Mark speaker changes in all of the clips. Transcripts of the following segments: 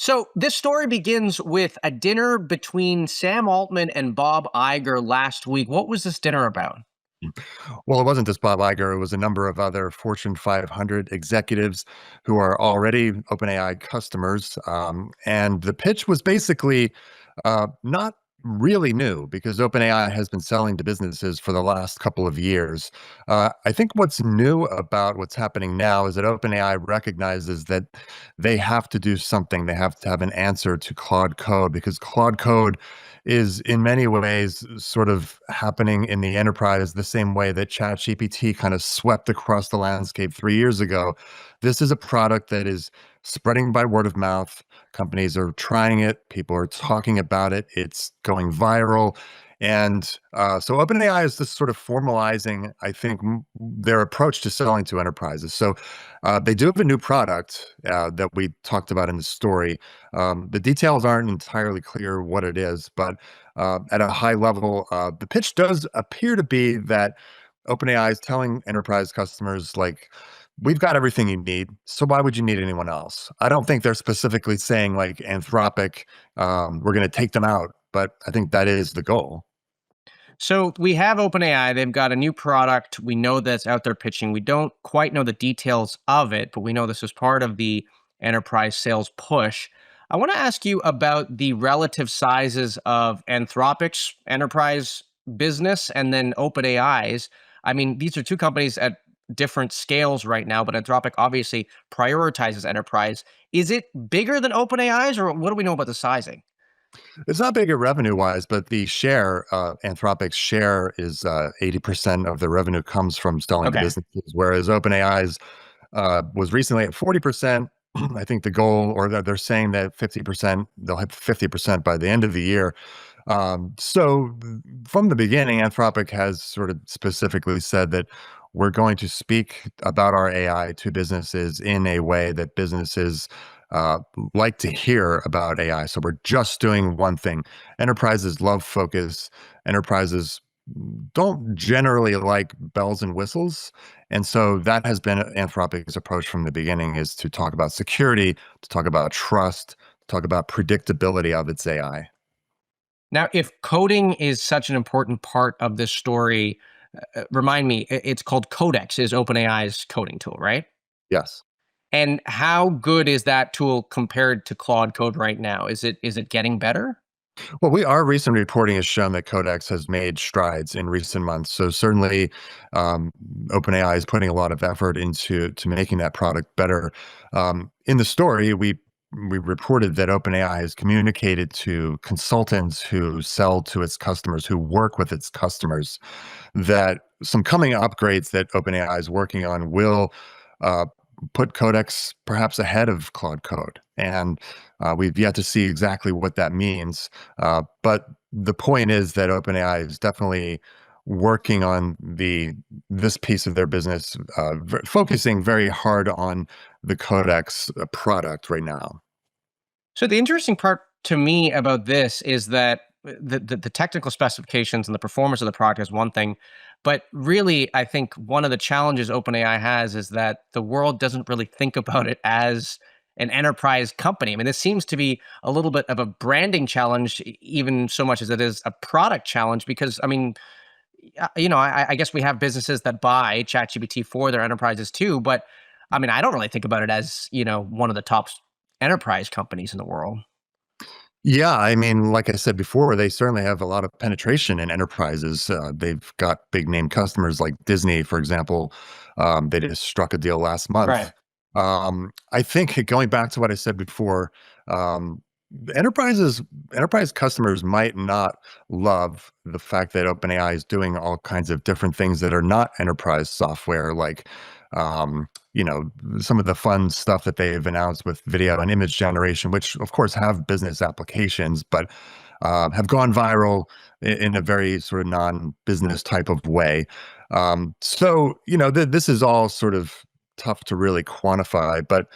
Speaker 1: So this story begins with a dinner between Sam Altman and Bob Iger last week. What was this dinner about?
Speaker 2: Well, it wasn't just Bob Iger. It was a number of other Fortune 500 executives who are already OpenAI customers. And the pitch was basically not really new because OpenAI has been selling to businesses for the last couple of years. I think what's new about what's happening now is that OpenAI recognizes that they have to do something. They have to have an answer to Claude Code because Claude Code is in many ways sort of happening in the enterprise the same way that ChatGPT kind of swept across the landscape 3 years ago. This is a product that is spreading by word of mouth. Companies are trying it, people are talking about it, it's going viral. And so OpenAI is just sort of formalizing, I think, their approach to selling to enterprises. So they do have a new product that we talked about in the story. The details aren't entirely clear what it is, but at a high level, the pitch does appear to be that OpenAI is telling enterprise customers, like, we've got everything you need, so why would you need anyone else? I don't think they're specifically saying like Anthropic, we're going to take them out, but I think that is the goal.
Speaker 1: So we have OpenAI. They've got a new product. We know that's out there pitching. We don't quite know the details of it, but we know this is part of the enterprise sales push. I want to ask you about the relative sizes of Anthropic's enterprise business and then OpenAI's. I mean, these are two companies at different scales right now, but Anthropic obviously prioritizes enterprise. Is it bigger than OpenAI's, or what do we know about the sizing?
Speaker 2: It's not bigger revenue wise, but the share, Anthropic's share is 80% of the revenue comes from selling to
Speaker 1: Okay.
Speaker 2: businesses, whereas OpenAI's was recently at 40%. I think the goal, or they're saying that 50%, they'll have 50% by the end of the year. From the beginning, Anthropic has sort of specifically said that we're going to speak about our AI to businesses in a way that businesses uh, like to hear about AI. So we're just doing one thing. Enterprises love focus. Enterprises don't generally like bells and whistles. And so that has been Anthropic's approach from the beginning, is to talk about security, to talk about trust, to talk about predictability of its AI.
Speaker 1: Now, if coding is such an important part of this story, remind me, it's called Codex, is OpenAI's coding tool, right?
Speaker 2: Yes.
Speaker 1: And how good is that tool compared to Claude Code right now? Is it getting better?
Speaker 2: Well, our recent reporting has shown that Codex has made strides in recent months. So certainly, um, OpenAI is putting a lot of effort into making that product better. In the story, we reported that OpenAI has communicated to consultants who sell to its customers, who work with its customers, that some coming upgrades that OpenAI is working on will uh, put Codex perhaps ahead of Claude Code. And we've yet to see exactly what that means. But the point is that OpenAI is definitely working on this piece of their business, focusing very hard on the Codex product right now.
Speaker 1: So the interesting part to me about this is that the technical specifications and the performance of the product is one thing, but really, I think one of the challenges OpenAI has is that the world doesn't really think about it as an enterprise company. I mean, this seems to be a little bit of a branding challenge, even so much as it is a product challenge. Because I mean, I guess we have businesses that buy ChatGPT for their enterprises too, but I mean, I don't really think about it as one of the top enterprise companies in the world.
Speaker 2: Yeah, I mean, like I said before, they certainly have a lot of penetration in enterprises. They've got big name customers like Disney, for example. They just struck a deal last
Speaker 1: Right.
Speaker 2: month. I think going back to what I said before, um, enterprise customers might not love the fact that OpenAI is doing all kinds of different things that are not enterprise software, like um, you know, some of the fun stuff that they've announced with video and image generation, which of course have business applications, but have gone viral in a very sort of non-business type of way. This is all sort of tough to really quantify, but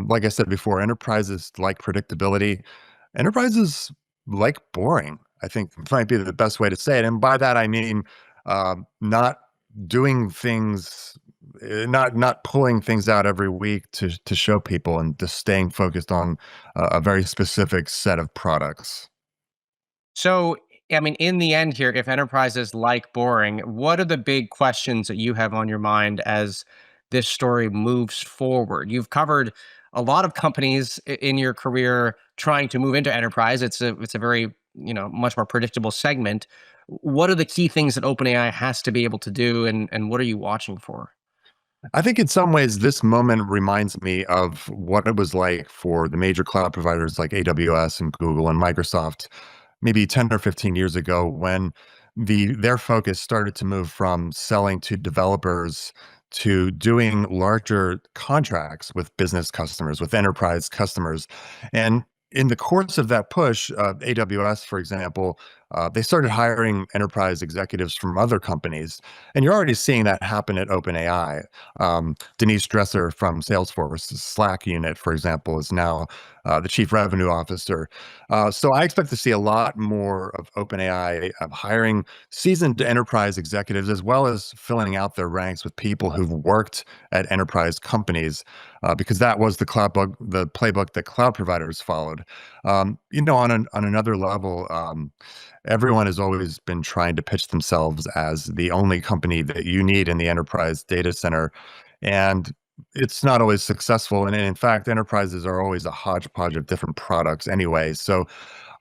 Speaker 2: like I said before, enterprises like predictability. Enterprises like boring, I think might be the best way to say it. And by that, I mean not doing things not pulling things out every week to show people, and just staying focused on a very specific set of products.
Speaker 1: So, I mean, in the end here, if enterprises like boring, what are the big questions that you have on your mind as this story moves forward? You've covered a lot of companies in your career trying to move into enterprise. It's a very, much more predictable segment. What are the key things that OpenAI has to be able to do, and what are you watching for?
Speaker 2: I think in some ways this moment reminds me of what it was like for the major cloud providers like AWS and Google and Microsoft maybe 10 or 15 years ago, when their focus started to move from selling to developers to doing larger contracts with business customers, with enterprise customers. And in the course of that push, AWS, for example, they started hiring enterprise executives from other companies. And you're already seeing that happen at OpenAI. Denise Dresser from Salesforce's Slack unit, for example, is now the chief revenue officer. So I expect to see a lot more of OpenAI hiring seasoned enterprise executives, as well as filling out their ranks with people who've worked at enterprise companies, because that was the playbook that cloud providers followed. On another level, everyone has always been trying to pitch themselves as the only company that you need in the enterprise data center, and it's not always successful. And in fact, enterprises are always a hodgepodge of different products anyway. So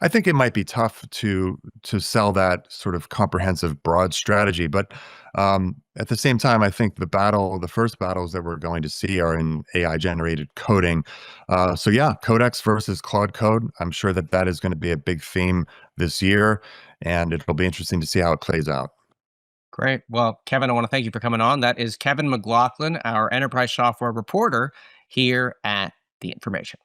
Speaker 2: I think it might be tough to sell that sort of comprehensive, broad strategy. But at the same time, I think the first battles that we're going to see are in AI generated coding. So yeah, Codex versus Claude Code. I'm sure that that is going to be a big theme this year, and it'll be interesting to see how it plays out.
Speaker 1: Great. Well, Kevin, I want to thank you for coming on. That is Kevin McLaughlin, our enterprise software reporter here at The Information.